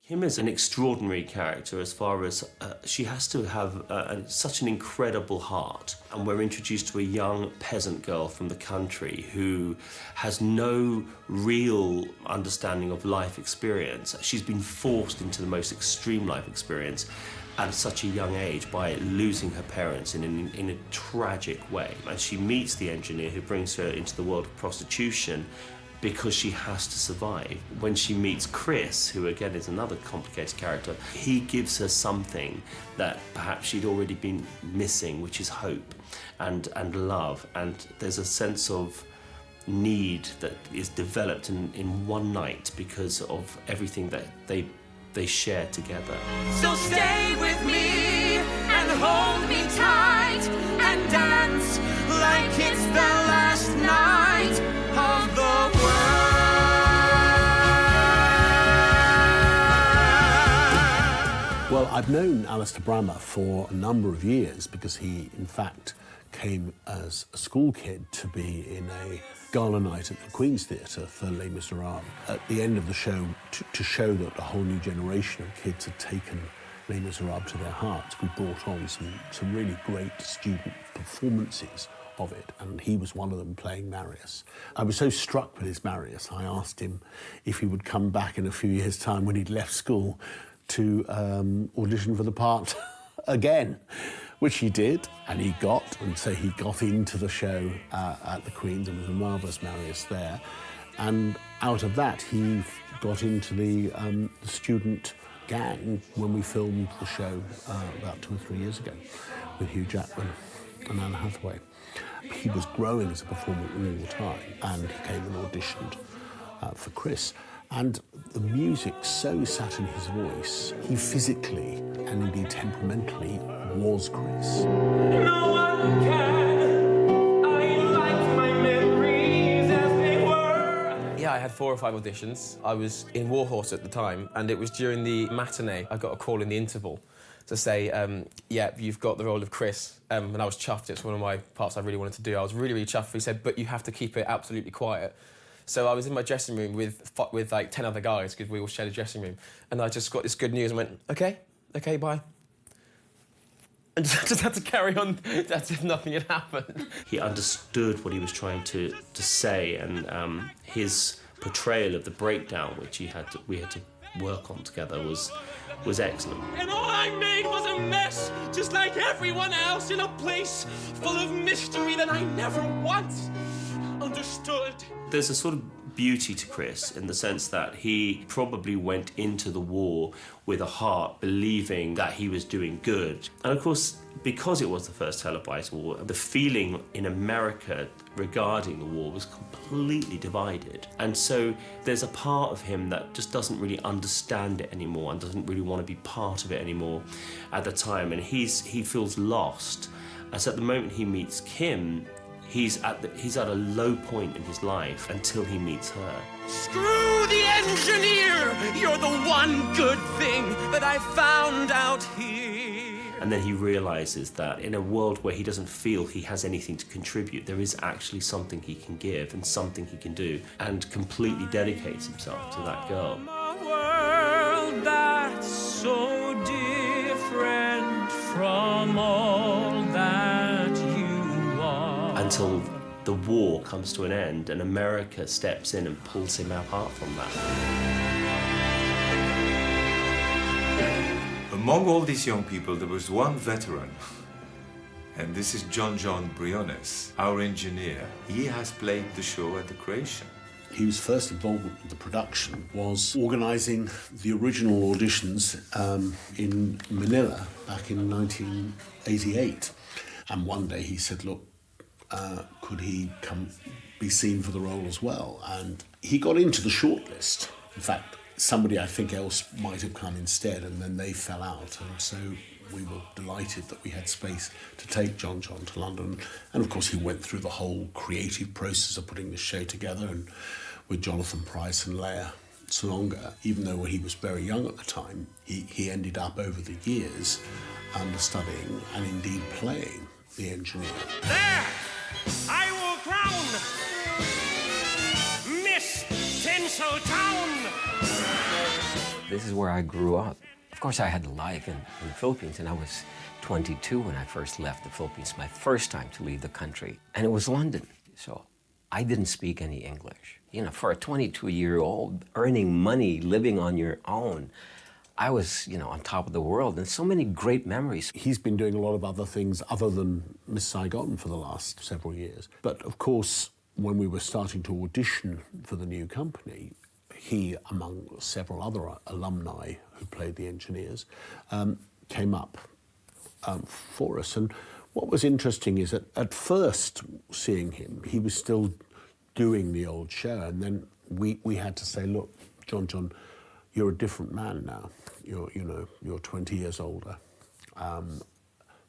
Kim is an extraordinary character as far as she has to have such an incredible heart. And we're introduced to a young peasant girl from the country who has no real understanding of life experience. She's been forced into the most extreme life experience at such a young age by losing her parents in a tragic way. And she meets the engineer who brings her into the world of prostitution because she has to survive. When she meets Chris, who again is another complicated character, he gives her something that perhaps she'd already been missing, which is hope and love. And there's a sense of need that is developed in one night because of everything that they share together. So stay with me and hold me tight and dance like it's the last night of the world. Well, I've known Alistair Brammer for a number of years because he, in fact, came as a school kid to be in a gala night at the Queen's Theatre for Les Miserables. At the end of the show, to show that a whole new generation of kids had taken Les Miserables to their hearts, we brought on some really great student performances of it, and he was one of them playing Marius. I was so struck with his Marius, I asked him if he would come back in a few years' time when he'd left school to audition for the part again, which he did, and he got, and so he got into the show at the Queen's and was a marvellous Marius there. And out of that, he got into the student gang when we filmed the show about 2 or 3 years ago with Hugh Jackman and Anne Hathaway. He was growing as a performer all the time, and he came and auditioned for Chris. And the music so sat in his voice, he physically and indeed temperamentally was Chris. No one can. I like my memories as they were. Yeah, I had 4 or 5 auditions. I was in Warhorse at the time, and it was during the matinee. I got a call in the interval to say, yeah, you've got the role of Chris. And I was chuffed. It's one of my parts I really wanted to do. I was really, really chuffed. He said, but you have to keep it absolutely quiet. So I was in my dressing room with like 10 other guys, because we all shared a dressing room, and I just got this good news and went, okay, bye. And just had to carry on as if nothing had happened. He understood what he was trying to say, and his portrayal of the breakdown, which we had to work on together, was excellent. And all I made was a mess, just like everyone else, in a place full of mystery that I never once understood. There's a sort of beauty to Chris in the sense that he probably went into the war with a heart believing that he was doing good. And of course, because it was the first televised war, the feeling in America regarding the war was completely divided. And so there's a part of him that just doesn't really understand it anymore and doesn't really want to be part of it anymore at the time. And he feels lost. And so at the moment he meets Kim, he's at a low point in his life until he meets her. Screw the engineer! You're the one good thing that I found out here. And then he realises that in a world where he doesn't feel he has anything to contribute, there is actually something he can give and something he can do, and completely dedicates himself to that girl. A world that's so different from all that you are. Until the war comes to an end and America steps in and pulls him apart from that. Among all these young people, there was one veteran, and this is Jon Jon Briones, our engineer. He has played the show at the creation. His first involvement with the production was organising the original auditions in Manila back in 1988. And one day he said, look, could he come be seen for the role as well? And he got into the shortlist. In fact, somebody I think else might have come instead, and then they fell out. And so we were delighted that we had space to take Jon Jon to London. And of course he went through the whole creative process of putting this show together, and with Jonathan Pryce and Leia Salonga, even though he was very young at the time, he ended up over the years understudying and indeed playing the engineer. There! I will crown Miss Tinseltown! This is where I grew up. Of course, I had a life in the Philippines, and I was 22 when I first left the Philippines, my first time to leave the country. And it was London, so I didn't speak any English. You know, for a 22-year-old, earning money, living on your own, I was, you know, on top of the world, and so many great memories. He's been doing a lot of other things other than Miss Saigon for the last several years. But of course, when we were starting to audition for the new company, he, among several other alumni who played the engineers, came up for us. And what was interesting is that at first seeing him, he was still doing the old show, and then we had to say, look, Jon, you're a different man now. You're 20 years older.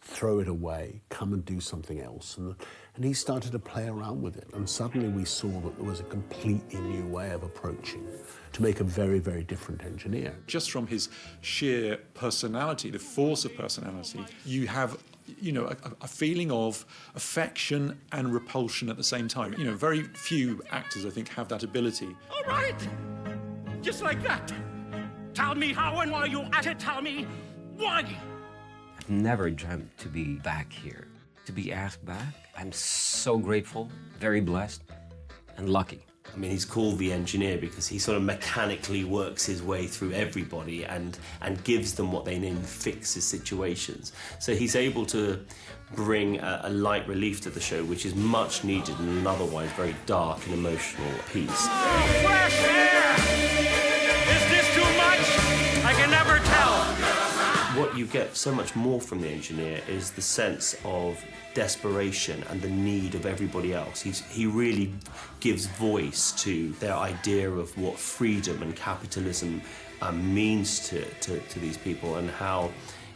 Throw it away, come and do something else. And he started to play around with it. And suddenly we saw that there was a completely new way of approaching to make a very, very different engineer. Just from his sheer personality, the force of personality, you have, you know, a feeling of affection and repulsion at the same time. You know, very few actors, I think, have that ability. All right, just like that. Tell me how and why you at it. Tell me why. I've never dreamt to be back here, to be asked back. I'm so grateful, very blessed, and lucky. I mean, he's called the engineer because he sort of mechanically works his way through everybody and gives them what they need and fixes situations. So he's able to bring a light relief to the show, which is much needed in an otherwise very dark and emotional piece. Oh, fresh air! Is this too much? I can never tell. What you get so much more from the engineer is the sense of desperation and the need of everybody else. He really gives voice to their idea of what freedom and capitalism means to these people, and how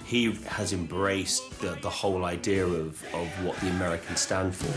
he has embraced the whole idea of what the Americans stand for.